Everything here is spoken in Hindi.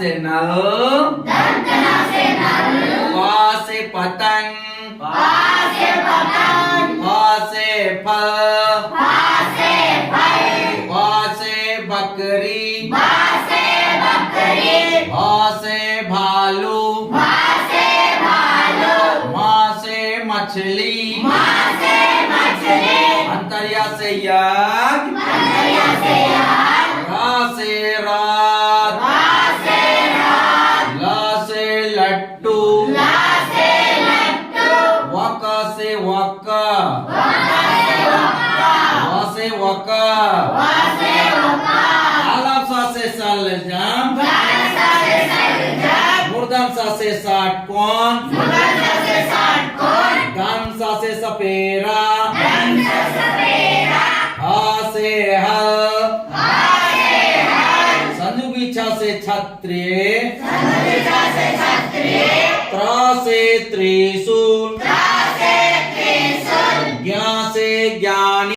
से नल, पा से पतंग, फ से फल, ब से बकरी, भ से भालू, म से मछली, अंतर्या से यज्ञ, रा से रात, ल से लट्टू, वक से वक, व से वक, आलाप सा से सलजम, मूर्धन सा से षटकोण, गम सा से सपेरा, ह से हल, संयुगी छ से क्षत्रिय, त्र से त्रिशूल,